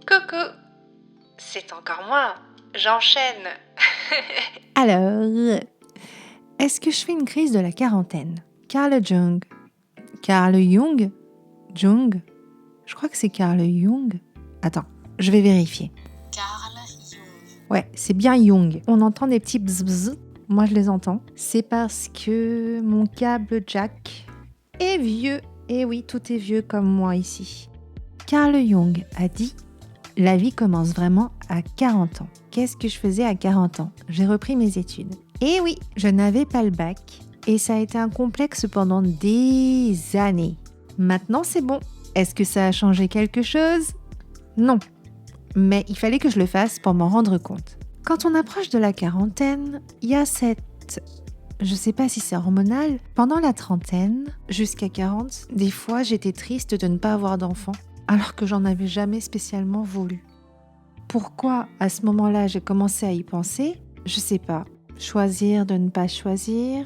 Coucou, c'est encore moi, j'enchaîne. Alors, est-ce que je fais une crise de la quarantaine? Carl Jung. Carl Jung? Jung? Je crois que c'est Carl Jung. Attends, je vais vérifier. Carl Jung. Ouais, c'est bien Jung. On entend des petits bzz. Moi, je les entends. C'est parce que mon câble jack est vieux. Et oui, tout est vieux comme moi ici. Carl Jung a dit « La vie commence vraiment à 40 ans ». Qu'est-ce que je faisais à 40 ans? J'ai repris mes études. Et oui, je n'avais pas le bac. Et ça a été un complexe pendant des années. Maintenant, c'est bon. Est-ce que ça a changé quelque chose? Non. Mais il fallait que je le fasse pour m'en rendre compte. Quand on approche de la quarantaine, il y a cette... Je sais pas si c'est hormonal. Pendant la trentaine, jusqu'à 40, des fois j'étais triste de ne pas avoir d'enfant, alors que j'en avais jamais spécialement voulu. Pourquoi à ce moment-là j'ai commencé à y penser? Je sais pas. Choisir de ne pas choisir,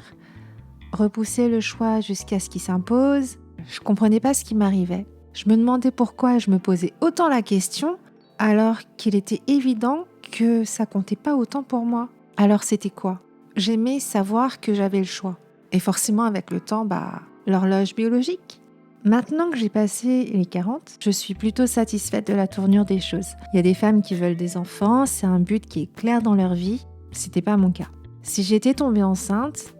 repousser le choix jusqu'à ce qu'il s'impose. Je comprenais pas ce qui m'arrivait. Je me demandais pourquoi je me posais autant la question, alors qu'il était évident que ça comptait pas autant pour moi. Alors c'était quoi? J'aimais savoir que j'avais le choix. Et forcément avec le temps, l'horloge biologique. Maintenant que j'ai passé les 40, je suis plutôt satisfaite de la tournure des choses. Il y a des femmes qui veulent des enfants, c'est un but qui est clair dans leur vie. C'était pas mon cas. Si j'étais tombée enceinte,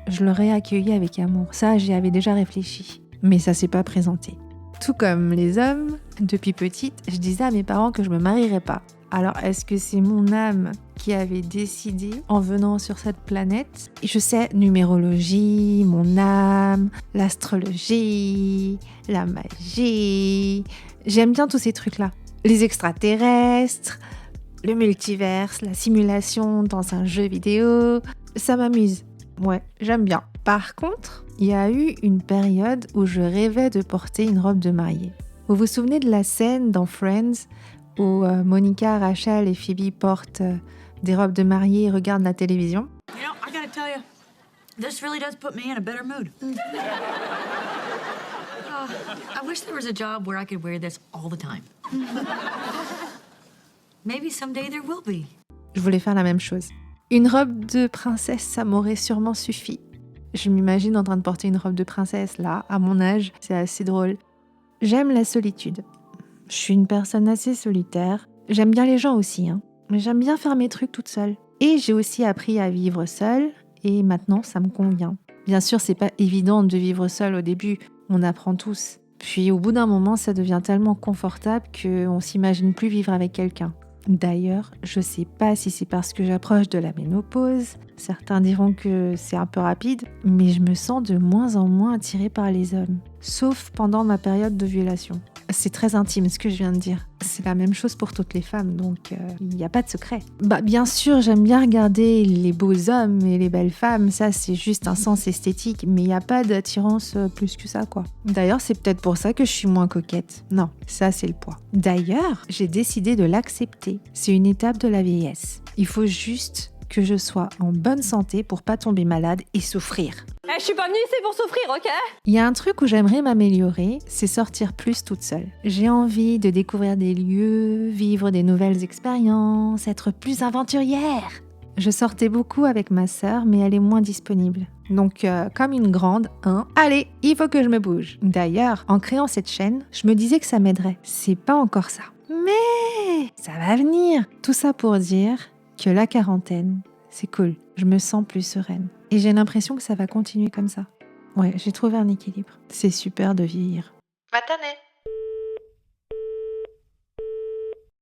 je l'aurais accueilli avec amour. Ça, j'y avais déjà réfléchi. Mais ça s'est pas présenté. Tout comme les hommes, depuis petite, je disais à mes parents que je me marierais pas. Alors, est-ce que c'est mon âme qui avait décidé en venant sur cette planète? Je sais, numérologie, mon âme, l'astrologie, la magie. J'aime bien tous ces trucs-là. Les extraterrestres, le multiverse, la simulation dans un jeu vidéo. Ça m'amuse. Ouais, j'aime bien. Par contre, il y a eu une période où je rêvais de porter une robe de mariée. Vous vous souvenez de la scène dans Friends où Monica, Rachel et Phoebe portent des robes de mariée et regardent la télévision? You know, I gotta tell you, this really does put me in a better mood. I wish there was a job where I could wear this all the time. Maybe someday there will be. Je voulais faire la même chose. Une robe de princesse, ça m'aurait sûrement suffi. Je m'imagine en train de porter une robe de princesse, là, à mon âge. C'est assez drôle. J'aime la solitude. Je suis une personne assez solitaire. J'aime bien les gens aussi, mais j'aime bien faire mes trucs toute seule. Et j'ai aussi appris à vivre seule, et maintenant, ça me convient. Bien sûr, c'est pas évident de vivre seule au début. On apprend tous. Puis au bout d'un moment, ça devient tellement confortable qu'on s'imagine plus vivre avec quelqu'un. D'ailleurs, je sais pas si c'est parce que j'approche de la ménopause. Certains diront que c'est un peu rapide, mais je me sens de moins en moins attirée par les hommes. Sauf pendant ma période d'ovulation. C'est très intime ce que je viens de dire. C'est la même chose pour toutes les femmes, donc il n'y a pas de secret. Bien sûr, j'aime bien regarder les beaux hommes et les belles femmes, ça c'est juste un sens esthétique, mais il n'y a pas d'attirance plus que ça, quoi. D'ailleurs, c'est peut-être pour ça que je suis moins coquette. Non, ça c'est le poids. D'ailleurs, j'ai décidé de l'accepter. C'est une étape de la vieillesse. Il faut juste que je sois en bonne santé pour pas tomber malade et souffrir. Je suis pas venue ici pour souffrir, ok? Il y a un truc où j'aimerais m'améliorer, c'est sortir plus toute seule. J'ai envie de découvrir des lieux, vivre des nouvelles expériences, être plus aventurière. Je sortais beaucoup avec ma sœur, mais elle est moins disponible. Donc, comme une grande, allez, il faut que je me bouge. D'ailleurs, en créant cette chaîne, je me disais que ça m'aiderait. C'est pas encore ça. Mais ça va venir. Tout ça pour dire que la quarantaine, c'est cool. Je me sens plus sereine. Et j'ai l'impression que ça va continuer comme ça. Ouais, j'ai trouvé un équilibre. C'est super de vieillir. Matane.